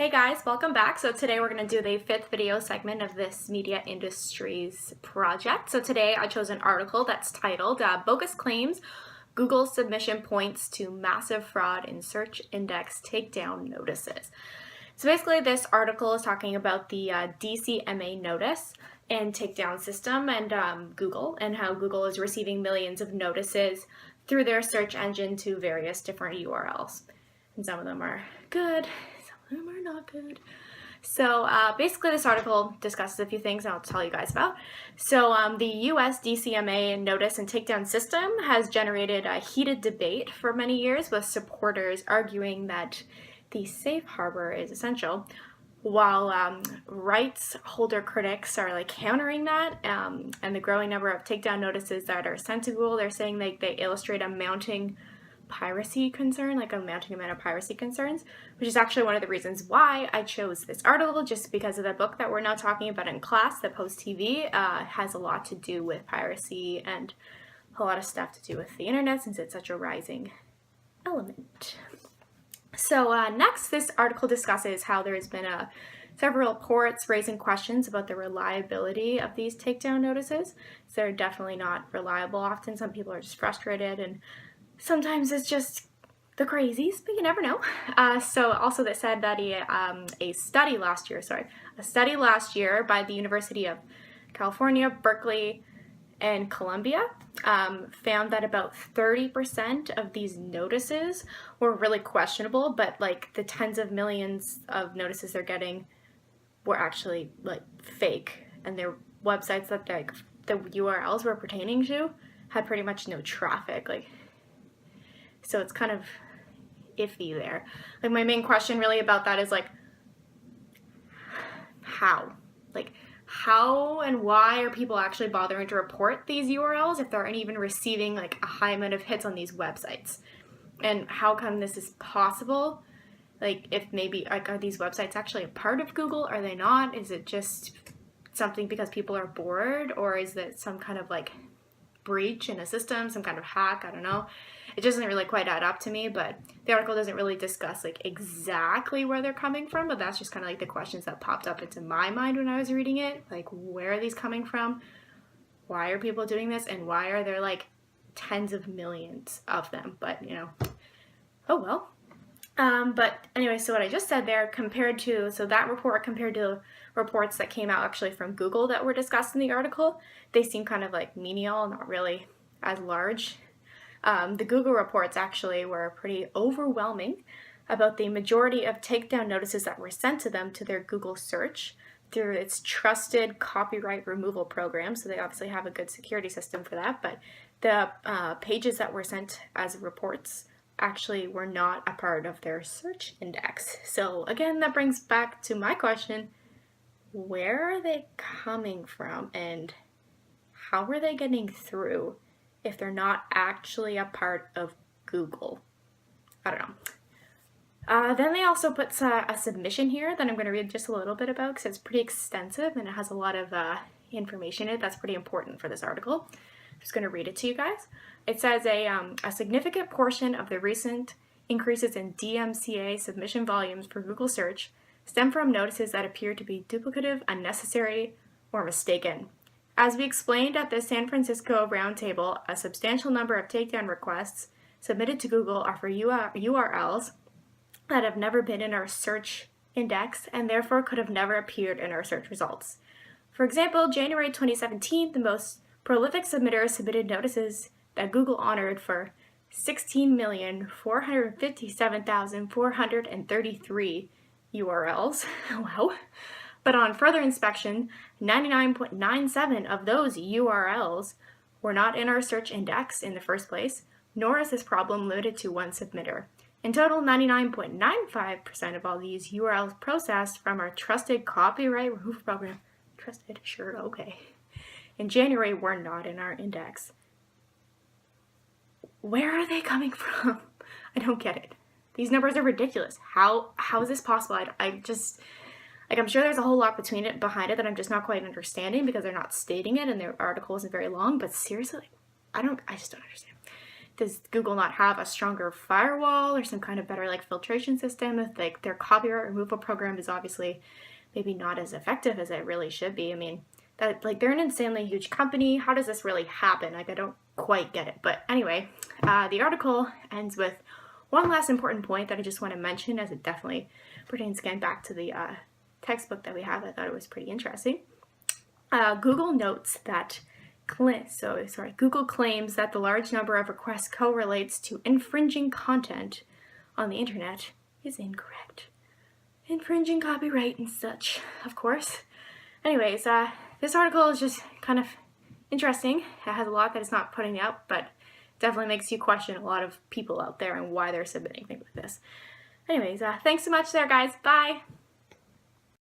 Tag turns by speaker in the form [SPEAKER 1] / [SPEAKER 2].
[SPEAKER 1] Hey guys, welcome back. So today we're going to do the fifth video segment of this media industries project. So today I chose an article that's titled Bogus Claims Google Submission Points to Massive Fraud in Search Index Takedown Notices. So basically this article is talking about the DCMA notice and takedown system and Google, and how Google is receiving millions of notices through their search engine to various different URLs. And some of them are good, them are not good. So basically this article discusses a few things I'll tell you guys about. So the US DCMA notice and takedown system has generated a heated debate for many years, with supporters arguing that the safe harbor is essential, while rights holder critics are countering that, and the growing number of takedown notices that are sent to Google, they're saying they illustrate a mounting piracy concern, a mounting amount of piracy concerns, which is actually one of the reasons why I chose this article, just because of the book that we're now talking about in class, the Post TV, has a lot to do with piracy and a lot of stuff to do with the internet, since it's such a rising element. So next, this article discusses how there has been several reports raising questions about the reliability of these takedown notices. So they're definitely not reliable often. Some people are just frustrated, and sometimes it's just the crazies, but you never know. So also they said that a study last year by the University of California, Berkeley, and Columbia found that about 30% of these notices were really questionable, but the tens of millions of notices they're getting were actually fake, and their websites that the URLs were pertaining to had pretty much no traffic. So it's kind of iffy there. My main question really about that is how? How and why are people actually bothering to report these URLs if they aren't even receiving a high amount of hits on these websites? And how come this is possible? If maybe are these websites actually a part of Google? Are they not? Is it just something because people are bored, or is it some kind of breach in a system, some kind of hack? I don't know. It doesn't really quite add up to me, but the article doesn't really discuss exactly where they're coming from, but that's just kind of the questions that popped up into my mind when I was reading it. Where are these coming from? Why are people doing this? And why are there tens of millions of them? But oh well. But anyway, so what I just said there, that report compared to reports that came out actually from Google that were discussed in the article, they seem kind of menial, not really as large. The Google reports actually were pretty overwhelming about the majority of takedown notices that were sent to them to their Google search through its trusted copyright removal program. So they obviously have a good security system for that, but the pages that were sent as reports actually were not a part of their search index. So again, that brings back to my question, where are they coming from and how are they getting through if they're not actually a part of Google? I don't know. Then they also put a submission here that I'm going to read just a little bit about, because it's pretty extensive and it has a lot of information in it that's pretty important for this article. I'm just going to read it to you guys. It says a significant portion of the recent increases in DMCA submission volumes for Google search stem from notices that appear to be duplicative, unnecessary, or mistaken. As we explained at the San Francisco Roundtable, a substantial number of takedown requests submitted to Google are for URLs that have never been in our search index and therefore could have never appeared in our search results. For example, January 2017, the most prolific submitters submitted notices that Google honored for 16,457,433 URLs. Wow. But on further inspection, 99.97 of those URLs were not in our search index in the first place, nor is this problem limited to one submitter. In total, 99.95% of all these URLs processed from our trusted copyright removal program, trusted, sure, okay, in January were not in our index. Where are they coming from? I don't get it. These numbers are ridiculous. How is this possible? I'm sure there's a whole lot behind it that I'm just not quite understanding, because they're not stating it and their article isn't very long, but seriously, I just don't understand. does Google not have a stronger firewall or some kind of better like filtration system? If like their copyright removal program is obviously maybe not as effective as it really should be. I mean, that like they're an insanely huge company. How does this really happen? Like I don't quite get it. But anyway, the article ends with one last important point that I just want to mention, as it definitely pertains again back to the textbook that we have. I thought it was pretty interesting. Google notes that Google claims that the large number of requests correlates to infringing content on the internet is incorrect. Infringing copyright and such, of course. Anyways, this article is just kind of interesting. It has a lot that it's not putting out, but definitely makes you question a lot of people out there and why they're submitting things like this. Anyways, thanks so much there, guys. Bye!